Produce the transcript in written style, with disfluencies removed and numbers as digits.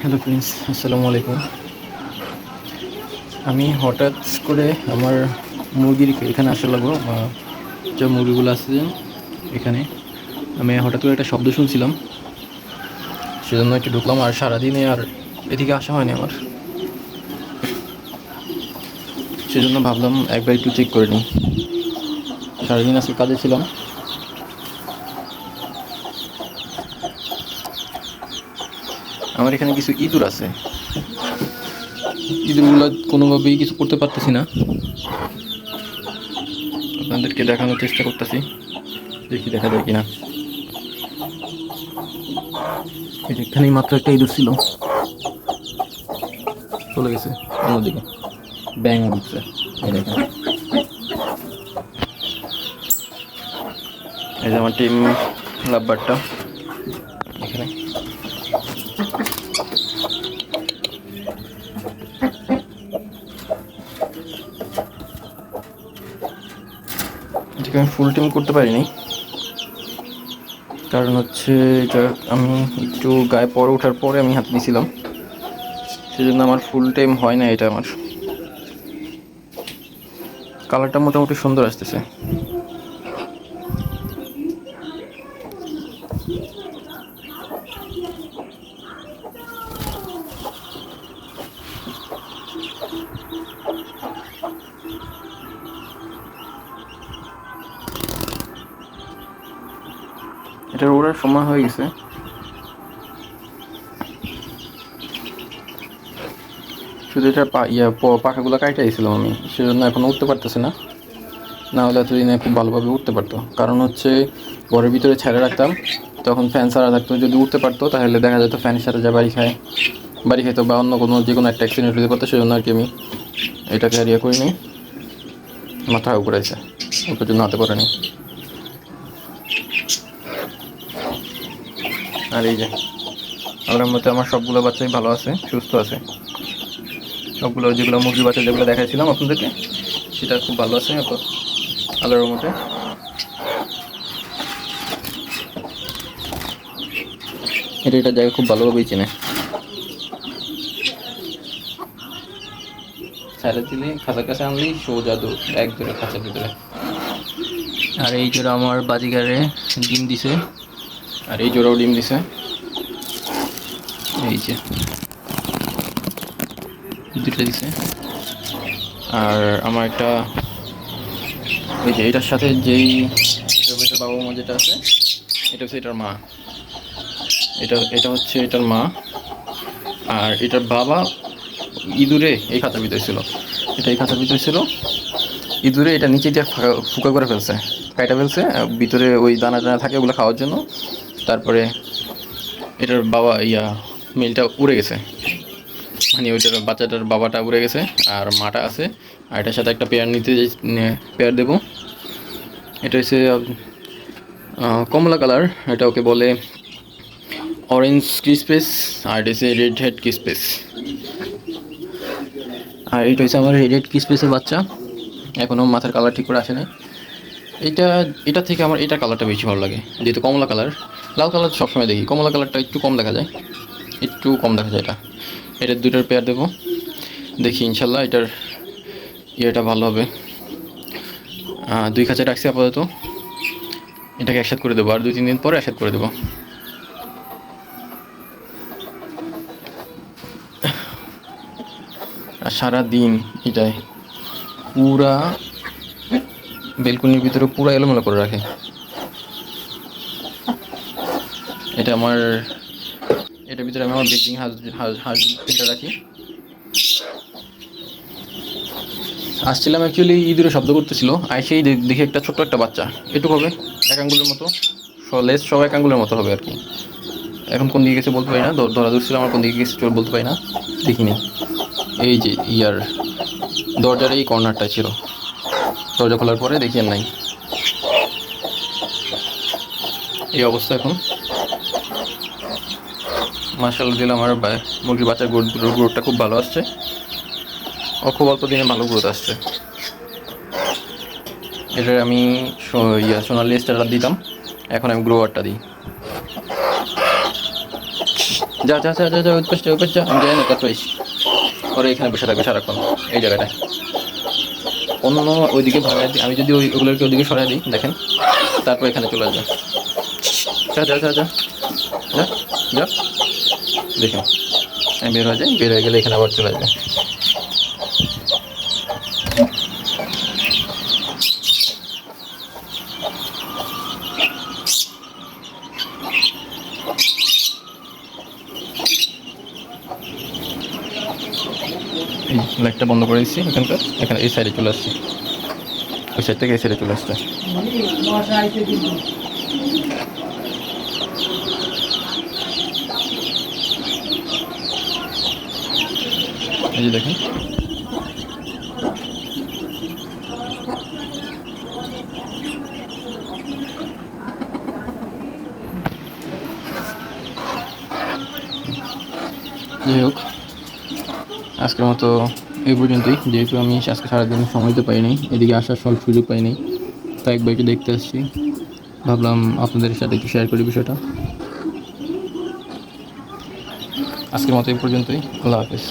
Hello Prince, আসসালামু আলাইকুম। আমি হঠাৎ করে আমার মুরগির এখানে আসা লাগলো, যে মুরগিগুলো আছে যে এখানে, আমি হঠাৎ করে একটা শব্দ শুনছিলাম, সেজন্য একটু ঢুকলাম। আর সারাদিনে আর এদিকে আসা হয়নি আমার, সেজন্য ভাবলাম একবার একটু চেক করে নিই। সারাদিন আজকে কাজে ছিলাম। আমার এখানে কিছু ইঁদুর আছে, ইঁদুরগুলো কোনোভাবেই কিছু করতে পারতেছি না। আপনাদেরকে দেখানোর চেষ্টা করতেছি, দেখি দেখা যায় কিনা। এখানেই মাত্র একটা ইঁদুর ছিল, চলে গেছে অন্যদিকে, ব্যাং উঠছে। এই দেখেন, এই যে আমার টিম লাভবারটা এখানে। এটাকে আমি ফুল টিম করতে পারিনি, কারণ হচ্ছে এটা আমি একটু গায়ে পরে ওঠার পরে আমি হাত দিয়েছিলাম, সেজন্য আমার ফুল টাইম হয় না। এটা আমার কালারটা মোটামুটি সুন্দর আসতেছে। এটার ওড়ার সময় হয়ে গেছে, শুধু এটা পাখাগুলো কাইটা দিয়েছিলাম আমি, সেজন্য এখনো উঠতে পারতেছে না। না হলে এতদিনে খুব ভালোভাবে উঠতে পারতো, কারণ হচ্ছে ঘরের ভিতরে ছেড়ে রাখতাম, তখন ফ্যান ছাড়া থাকতো। যদি উঠতে পারতো তাহলে দেখা যেত ফ্যানের সাথে যা বাড়ি খাইতো, বা অন্য কোনো যে কোনো একটা অ্যাক্সিডেন্ট হতে পারতো। সেজন্য আর কি আমি এটাকে আর করিনি, মাথা উপরে আছে, ওর জন্য হাতে পারেনি। আর এই যে আল্লাহর মতে আমার সবগুলো বাচ্চাই ভালো আছে, সুস্থ আছে। সবগুলো যেগুলো মুরগি বাচ্চা যেগুলো দেখাইছিলাম আপনাদেরকে, সেটা খুব ভালো আছে আল্লাহর মতে। এটা জায়গা খুব ভালোভাবেই চেনে, ছাড়া দিলে খাঁচার কাছে আনলেই সোজা দৌড় এক ধরে খাঁচার ভিতরে। আর এই জোড়া আমার বাজিগারে ডিম দিছে, আর এই জোড়াও ডিম দিছে। এই যে দুটো দিছে। আর আমার একটা, ওই যে এটার সাথে যেই বাবা মা যেটা আছে, এটা হচ্ছে এটার মা। এটা হচ্ছে এটার মা। আর এটার বাবা ইঁদুরে এই খাঁচার ভিতরে ছিল, এটা এই খাঁচার ভিতরে ছিল। ইঁদুরে এটা নিচে দিয়ে ফুকা করে ফেলছে, কাইটা ফেলছে। ভিতরে ওই দানা টানা থাকে, ওগুলো খাওয়ার জন্য। তারপরে এটার বাবা মেলটা উড়ে গেছে, মানে ওইটার বাচ্চাটার বাবাটা উড়ে গেছে, আর মাটা আছে। আর এটার সাথে একটা পেয়ার পেয়ার দেবো। এটা হচ্ছে কমলা কালার, এটা ওকে বলে অরেঞ্জ কিসপেস, আর এটা হচ্ছে রেড হেড কিসপেস। আর এটা হচ্ছে আমার রেড হেড কিসপেসের বাচ্চা, এখনও মাথার কালার ঠিক করে আসে না। এটা থেকে আমার এটা কালারটা বেশি ভালো লাগে, যেহেতু কমলা কালার। লাল কালার সবসময় দেখি, কমলা কালারটা একটু কম দেখা যায়, এটার দুটোর পেয়ার দেবো। দেখি ইনশাল্লাহ এটার ইয়েটা ভালো হবে। দুই খাঁচা রাখছি আপাতত, এটাকে একসাথে করে দেবো, আর 2-3 দিন পরে একসাথে করে দেবো। আর সারাদিন এটাই পুরা বেলকুনির ভিতরে পুরা এলোমেলো করে রাখে। এটার ভিতরে আমি আমার বেজিং হাঁস রাখি। আসছিলাম অ্যাকচুয়ালি, ইঁদুরে শব্দ করতেছিল, আইসেই দেখি একটা ছোট্ট একটা বাচ্চা, এটুকু হবে, এক আঙ্গুলের মতো, লেজ সব এক আঙ্গুলের মতো হবে আর কি। এখন কোন দিকে গেছে বলতে পারি না, ধরা ধরছিল আমার, কোন দিকে গেছে চোর বলতে পারি না, দেখিনি। এই যে দরজার এই কর্নারটাই ছিল, দরজা খোলার পরে দেখি আর নাই। এই অবস্থা এখন। মাশাআল্লাহ দিলে আমার মুরগির বাচ্চার গ্রোথটা খুব ভালো আসছে, খুব অল্প দিনে ভালো গ্রোথ আসছে। এটার আমি সোনালি স্টারটা দিতাম, এখন আমি গ্রোয়ারটা দিই। যা যা যা যা যা ওই পাশে আমি যাই না তারপর ওরা এখানে বসে থাকবে সারাক্ষণ এই জায়গাটায়। অন্য ওইদিকে ভাড়া দিই আমি, যদি ওগুলোকে ওইদিকে সরাই দিই দেখেন, তারপর এখানে চলে আসবে। যা যা যা যা যা যা দেখুন আমি বের হয়ে যাই, বের হয়ে গেলে এখানে আবার চলে আসবে। এই লাইটটা বন্ধ করে দিচ্ছি এখানকার, এখানে এই সাইডে চলে আসছে, ওই সাইড থেকে এই সাইডে চলে আসছে। এই যে দেখেন যাই হোক আজকের মতো এই পর্যন্তই। যেহেতু আমি আজকে সারাদিন সময় দিতে পারিনি, এদিকে আসার সুযোগ পাইনি, তাই একবার একটু দেখতে আসছি, ভাবলাম আপনাদের সাথে একটু শেয়ার করি বিষয়টা। আজকের মতো এই পর্যন্তই, আল্লাহ হাফেজ।